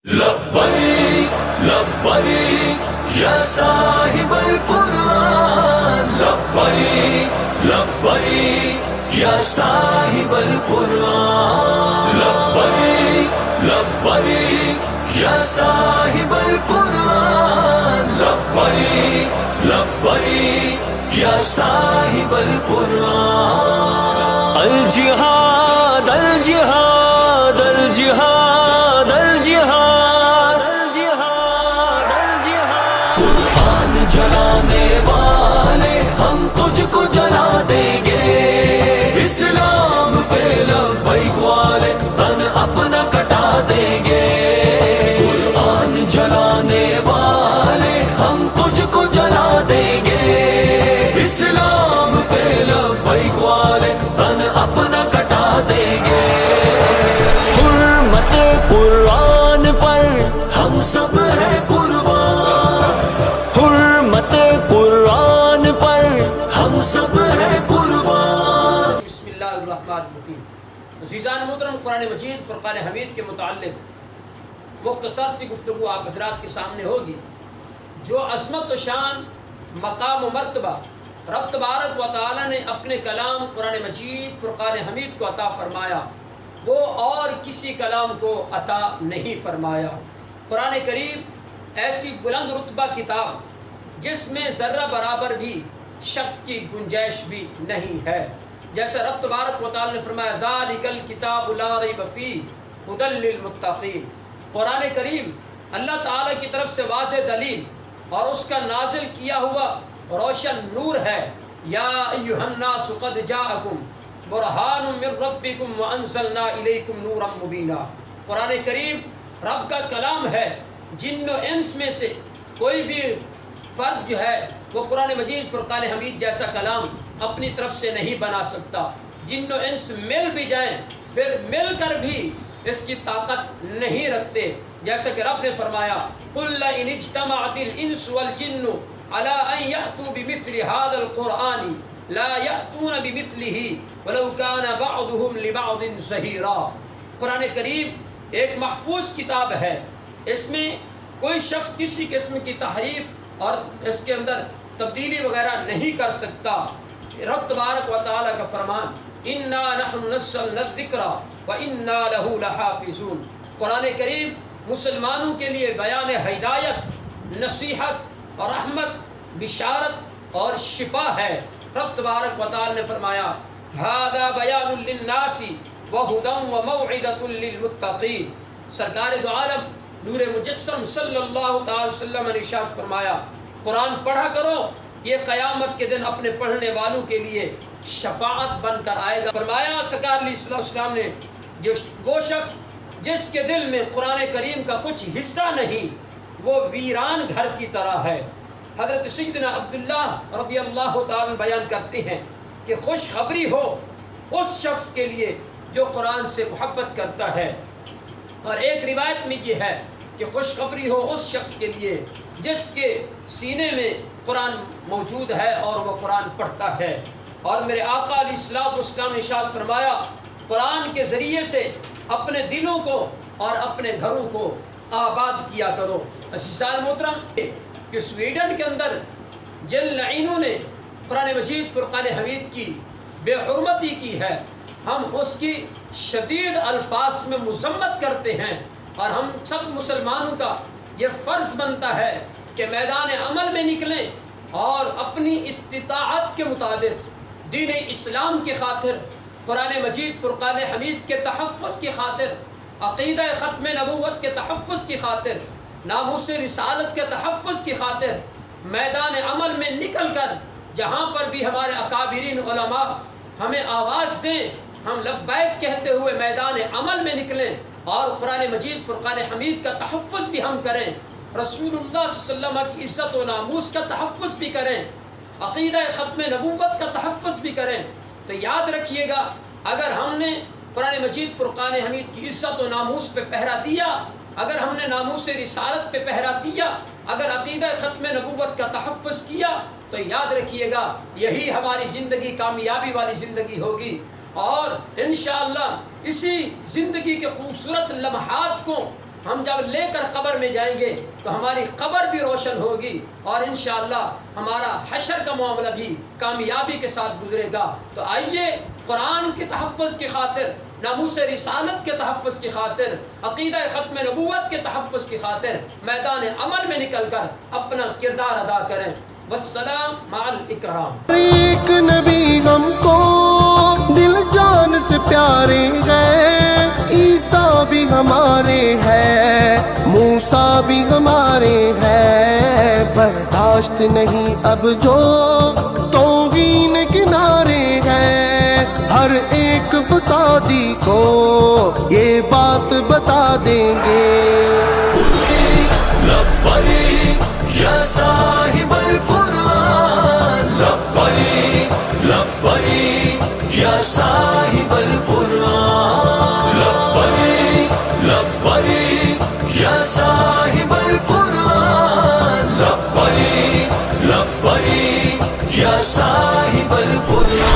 لبیک لبیک یا صاحب القرآن، لبیک لبیک یا صاحب القرآن، لبیک لبیک یا صاحب القرآن، لبیک لبیک یا صاحب القرآن۔ الجہاد الجہاد الجہاد الجہاد الجہاد الجہاد، قرآن جلانے والے ہم تجھ کو جلا دیں گے، اسلام پہ لبیک والے تن اپنا کٹا دیں گے، قرآن جلانے والے ہم تجھ کو جلا دیں گے، اسلام پہ لبیک والے تن اپنا کٹا دیں گے، حرمت قرآن پر ہم سب ہیں قربان، حرمت قرآن پر ہم سب ہیں قربان۔ بسم اللہ الرحمن الرحیم۔ عزیزان محترم، قرآن مجید فرقان حمید کے متعلق مختصر سی گفتگو آپ حضرات کے سامنے ہوگی۔ جو عظمت و شان، مقام و مرتبہ رب تبارک و تعالی نے اپنے کلام قرآن مجید فرقان حمید کو عطا فرمایا، وہ اور کسی کلام کو عطا نہیں فرمایا۔ قرآن کریم ایسی بلند رتبہ کتاب جس میں ذرہ برابر بھی شک کی گنجائش بھی نہیں ہے، جیسے رب تبارک و تعالی نے فرمایا ذالک الکتاب لا ریب فیہ ھدی للمتقین۔ قرآن کریم اللہ تعالی کی طرف سے واضح دلیل اور اس کا نازل کیا ہوا روشن نور ہے۔ یا ایھا الناس قد جاءکم برہان من ربکم وانزلنا الیکم نورا مبینا۔ قرآن کریم رب کا کلام ہے، جن و انس میں سے کوئی بھی فرد جو ہے وہ قرآن مجید فرقان حمید جیسا کلام اپنی طرف سے نہیں بنا سکتا۔ جن و انس مل بھی جائیں پھر مل کر بھی اس کی طاقت نہیں رکھتے، جیسا کہ رب نے فرمایا قل ان اجتمعت الانس والجن على ان یأتوا بمثل هذا القرآن لا یأتون بمثلہ ولو كان بعضهم لبعض ظہیرا۔ قرآن کریم ایک محفوظ کتاب ہے، اس میں کوئی شخص کسی قسم کی تحریف اور اس کے اندر تبدیلی وغیرہ نہیں کر سکتا۔ رب تبارک و تعالی کا فرمان انا نحن نزلنا الذکر وانا له لحافظون۔ قرآن کریم مسلمانوں کے لیے بیان ہدایت، نصیحت اور رحمت، بشارت اور شفا ہے۔ رب تبارک و تعالی نے فرمایا ھذا بیان للناس وہدی وموعظۃ للمتقین۔ سرکار دو عالم نور مجسم صلی اللہ تعالی وسلم نے ارشاد فرمایا قرآن پڑھا کرو، یہ قیامت کے دن اپنے پڑھنے والوں کے لیے شفاعت بن کر آئے گا۔ فرمایا سرکار علیہ السلام نے وہ شخص جس کے دل میں قرآن کریم کا کچھ حصہ نہیں، وہ ویران گھر کی طرح ہے۔ حضرت سیدنا عبداللہ رضی اللہ تعالی بیان کرتے ہیں کہ خوشخبری ہو اس شخص کے لیے جو قرآن سے محبت کرتا ہے، اور ایک روایت میں یہ ہے کہ خوشخبری ہو اس شخص کے لیے جس کے سینے میں قرآن موجود ہے اور وہ قرآن پڑھتا ہے۔ اور میرے آقا علیہ الصلوۃ والسلام نے ارشاد فرمایا قرآن کے ذریعے سے اپنے دلوں کو اور اپنے گھروں کو آباد کیا کرو۔ عزیزان محترم، کہ سویڈن کے اندر جن لعینوں نے قرآن مجید فرقان حمید کی بے حرمتی کی ہے، ہم اس کی شدید الفاظ میں مذمت کرتے ہیں، اور ہم سب مسلمانوں کا یہ فرض بنتا ہے کہ میدان عمل میں نکلیں اور اپنی استطاعت کے مطابق دین اسلام کی خاطر، قرآن مجید فرقان حمید کے تحفظ کی خاطر، عقیدہ ختم نبوت کے تحفظ کی خاطر، ناموس رسالت کے تحفظ کی خاطر میدان عمل میں نکل کر جہاں پر بھی ہمارے اکابرین علماء ہمیں آواز دیں، ہم لبیک کہتے ہوئے میدان عمل میں نکلیں اور قرآن مجید فرقان حمید کا تحفظ بھی ہم کریں، رسول اللہ صلی اللہ علیہ وسلم کی عزت و ناموس کا تحفظ بھی کریں، عقیدہ ختم نبوت کا تحفظ بھی کریں۔ تو یاد رکھیے گا، اگر ہم نے قرآن مجید فرقان حمید کی عزت و ناموس پہ پہرا دیا، اگر ہم نے ناموس رسالت پہ پہرا دیا، اگر عقیدہ ختم نبوت کا تحفظ کیا، تو یاد رکھیے گا یہی ہماری زندگی کامیابی والی زندگی ہوگی۔ اور انشاءاللہ اسی زندگی کے خوبصورت لمحات کو ہم جب لے کر قبر میں جائیں گے تو ہماری قبر بھی روشن ہوگی اور انشاءاللہ ہمارا حشر کا معاملہ بھی کامیابی کے ساتھ گزرے گا۔ تو آئیے قرآن کے تحفظ کی خاطر، ناموس رسالت کے تحفظ کی خاطر، عقیدہ ختم نبوت کے تحفظ کی خاطر میدان عمل میں نکل کر اپنا کردار ادا کریں۔ والسلام مع الاکرام۔ ایک نبی ہم کو دل جان سے پیارے ہیں، عیسیٰ بھی ہمارے ہیں، موسیٰ بھی ہمارے ہیں، برداشت نہیں اب جو توہین کنارے ہیں، ہر ایک فسادی کو یہ بات بتا دیں گے۔ لبیک یا صاحب القرآن، لبیک لبیک یا صاحب القرآن، لبیک لبیک یا صاحب القرآن، لبیک لبیک یا صاحب القرآن۔